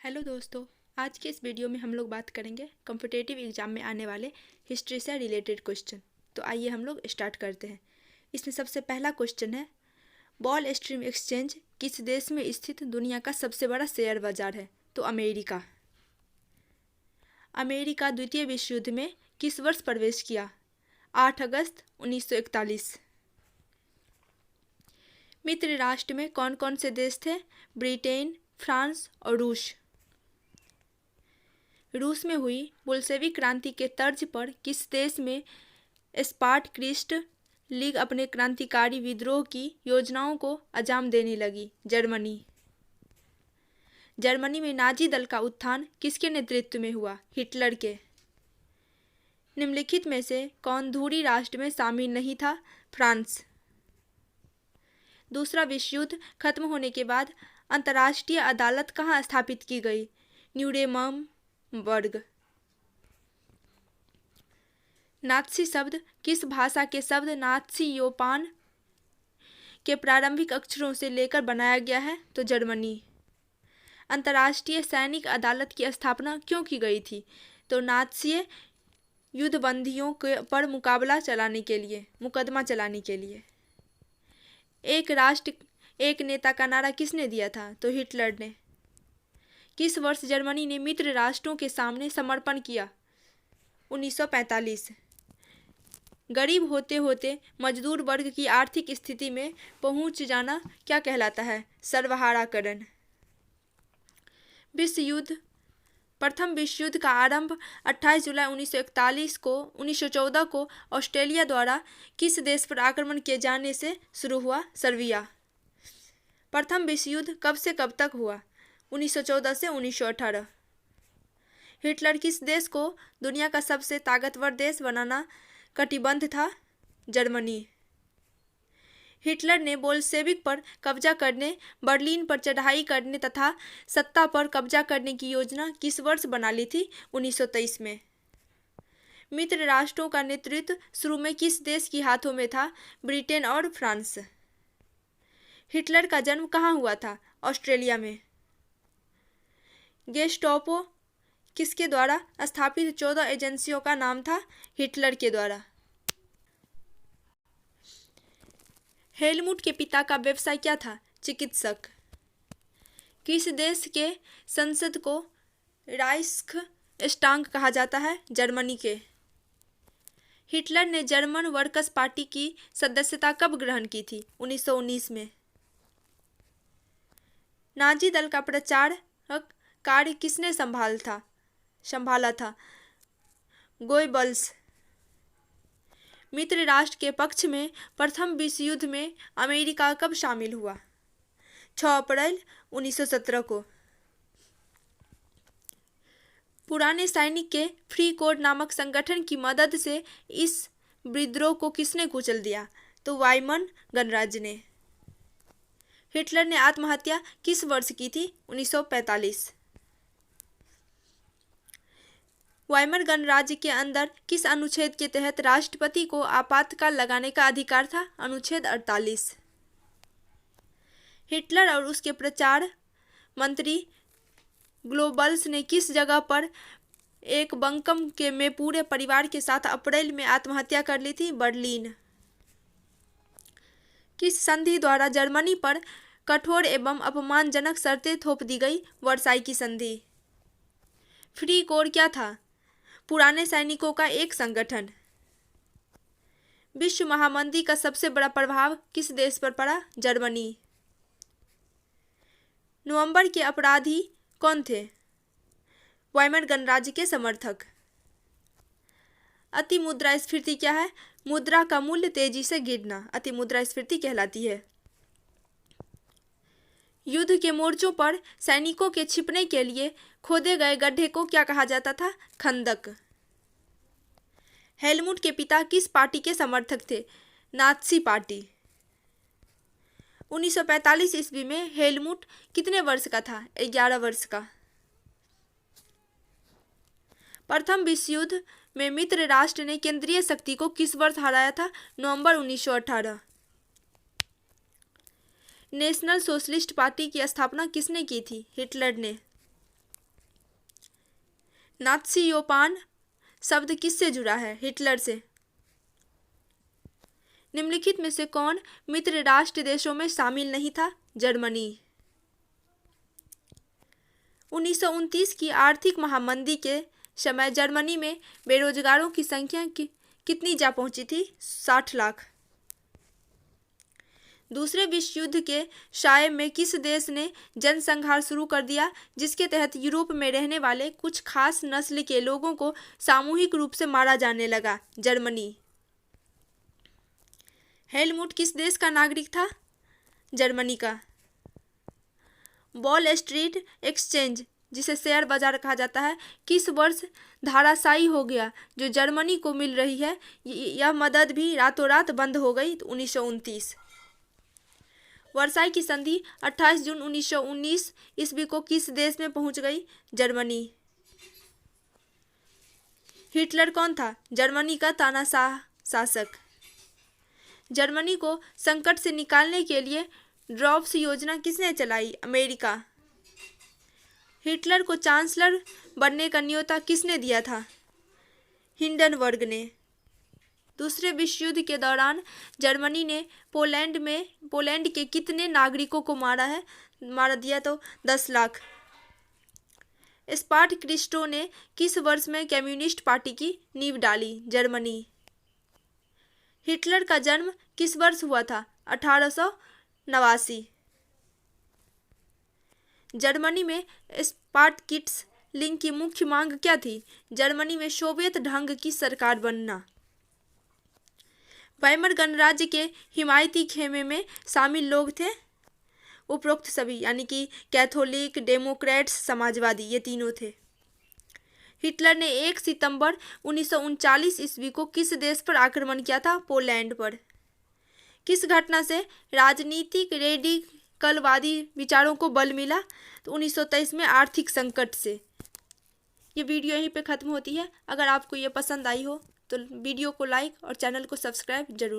Hello दोस्तों। आज के इस वीडियो में हम लोग बात करेंगे कॉम्पिटिटिव एग्जाम में आने वाले हिस्ट्री से रिलेटेड क्वेश्चन। तो आइए हम लोग स्टार्ट करते हैं। इसमें सबसे पहला क्वेश्चन है, बॉल स्ट्रीम एक्सचेंज किस देश में स्थित दुनिया का सबसे बड़ा शेयर बाजार है? तो अमेरिका। अमेरिका द्वितीय विश्व युद्ध में किस वर्ष प्रवेश किया? 8 अगस्त 1941। मित्र राष्ट्र में कौन कौन से देश थे? ब्रिटेन, फ्रांस और रूस। रूस में हुई बोल्शेविक क्रांति के तर्ज पर किस देश में स्पार्टक्रिस्ट लीग अपने क्रांतिकारी विद्रोह की योजनाओं को अंजाम देने लगी? जर्मनी। जर्मनी में नाजी दल का उत्थान किसके नेतृत्व में हुआ? हिटलर के। निम्नलिखित में से कौन धुरी राष्ट्र में शामिल नहीं था? फ्रांस। दूसरा विश्व युद्ध खत्म होने के बाद अंतर्राष्ट्रीय अदालत कहाँ स्थापित की गई? न्यूरेमबर्ग। नात्सी शब्द किस भाषा के शब्द नात्सीयोपान के प्रारंभिक अक्षरों से लेकर बनाया गया है? तो जर्मनी। अंतर्राष्ट्रीय सैनिक अदालत की स्थापना क्यों की गई थी? तो नात्सीय युद्धबंदियों पर मुकाबला चलाने के लिए, मुकदमा चलाने के लिए। एक राष्ट्र एक नेता का नारा किसने दिया था? तो हिटलर ने। किस वर्ष जर्मनी ने मित्र राष्ट्रों के सामने समर्पण किया? 1945। गरीब होते होते मजदूर वर्ग की आर्थिक स्थिति में पहुंच जाना क्या कहलाता है? सर्वहाराकरण। प्रथम विश्व युद्ध का आरंभ 28 जुलाई 1914 को ऑस्ट्रेलिया द्वारा किस देश पर आक्रमण किए जाने से शुरू हुआ? सर्बिया। प्रथम विश्व युद्ध कब से कब तक हुआ? 1914 से 1918। हिटलर किस देश को दुनिया का सबसे ताकतवर देश बनाना कटिबद्ध था? जर्मनी। हिटलर ने बोल्शेविक पर कब्जा करने, बर्लिन पर चढ़ाई करने तथा सत्ता पर कब्जा करने की योजना किस वर्ष बना ली थी? 1923 में। मित्र राष्ट्रों का नेतृत्व शुरू में किस देश के हाथों में था? ब्रिटेन और फ्रांस। हिटलर का जन्म कहाँ हुआ था? ऑस्ट्रेलिया में। गेस्टापो किसके द्वारा स्थापित 14 एजेंसियों का नाम था? हिटलर के द्वारा। हेलमुट के पिता का व्यवसाय क्या था? चिकित्सक। किस देश के संसद को राइख्सटाग कहा जाता है? जर्मनी के। हिटलर ने जर्मन वर्कर्स पार्टी की सदस्यता कब ग्रहण की थी? 1919 में। नाजी दल का प्रचारक कार्य किसने संभाला था? गोयबल्स। मित्र राष्ट्र के पक्ष में प्रथम विश्व युद्ध में अमेरिका कब शामिल हुआ? 6 अप्रैल 1917 को। पुराने सैनिक के फ्री कोड नामक संगठन की मदद से इस विद्रोह को किसने कुचल दिया? तो वाइमन गणराज्य ने। हिटलर ने आत्महत्या किस वर्ष की थी? 1945। वाइमर गणराज्य के अंदर किस अनुच्छेद के तहत राष्ट्रपति को आपातकाल लगाने का अधिकार था? अनुच्छेद 48। हिटलर और उसके प्रचार मंत्री गोबल्स ने किस जगह पर एक बंकम में पूरे परिवार के साथ अप्रैल में आत्महत्या कर ली थी? बर्लिन। किस संधि द्वारा जर्मनी पर कठोर एवं अपमानजनक शर्तें थोप दी गई? वर्साई की संधि। फ्री कोड क्या था? पुराने सैनिकों का एक संगठन। विश्व महामंदी का सबसे बड़ा प्रभाव किस देश पर पड़ा? जर्मनी। नवंबर के अपराधी कौन थे? वाइमर गणराज्य के समर्थक। अति मुद्रास्फीति क्या है? मुद्रा का मूल्य तेजी से गिरना अति मुद्रास्फीति कहलाती है। युद्ध के मोर्चों पर सैनिकों के छिपने के लिए खोदे गए गड्ढे को क्या कहा जाता था? खंदक। हेलमुट के पिता किस पार्टी के समर्थक थे? Nazi party. 1945 ईस्वी में हेलमुट कितने वर्ष का था? 11 वर्ष का। प्रथम विश्व युद्ध में मित्र राष्ट्र ने केंद्रीय शक्ति को किस वर्ष हराया था? नवंबर 1918। नेशनल सोशलिस्ट पार्टी की स्थापना किसने की थी? हिटलर ने। नात्सीयोपान शब्द किससे जुड़ा है? हिटलर से। निम्नलिखित में से कौन मित्र राष्ट्र देशों में शामिल नहीं था? जर्मनी। 1929 की आर्थिक महामंदी के समय जर्मनी में बेरोजगारों की संख्या कितनी जा पहुंची थी? 60 लाख। दूसरे विश्व युद्ध के साय में किस देश ने जनसंहार शुरू कर दिया, जिसके तहत यूरोप में रहने वाले कुछ खास नस्ल के लोगों को सामूहिक रूप से मारा जाने लगा? जर्मनी। हेलमुट किस देश का नागरिक था? जर्मनी का। वॉल स्ट्रीट एक्सचेंज, जिसे शेयर बाजार कहा जाता है, किस वर्ष धाराशायी हो गया? जो जर्मनी को मिल रही है यह मदद भी रातों रात बंद हो गई। 1929। वर्साई की संधि 28 जून 1919 ईस्वी को किस देश में पहुंच गई? जर्मनी। हिटलर कौन था? जर्मनी का तानाशाह शासक। जर्मनी को संकट से निकालने के लिए ड्रॉप्स योजना किसने चलाई? अमेरिका। हिटलर को चांसलर बनने का न्योता किसने दिया था? हिंडनबर्ग ने। दूसरे विश्व युद्ध के दौरान जर्मनी ने पोलैंड के कितने नागरिकों को मारा दिया? तो 10 लाख। स्पार्ट क्रिस्टो ने किस वर्ष में कम्युनिस्ट पार्टी की नींव डाली? जर्मनी। हिटलर का जन्म किस वर्ष हुआ था? 1889। जर्मनी में स्पार्टकिट्स लीग की मुख्य मांग क्या थी? जर्मनी में सोवियत ढंग की सरकार बनना। वाइमर गणराज्य के हिमायती खेमे में शामिल लोग थे उपरोक्त सभी, यानी कि कैथोलिक, डेमोक्रेट्स, समाजवादी, ये तीनों थे। हिटलर ने 1 सितंबर 1939 ईस्वी को किस देश पर आक्रमण किया था? पोलैंड पर। किस घटना से राजनीतिक रेडिकलवादी विचारों को बल मिला? तो 1923 में आर्थिक संकट से। ये वीडियो यहीं पे ख़त्म होती है। अगर आपको ये पसंद आई हो तो वीडियो को लाइक और चैनल को सब्सक्राइब जरूर।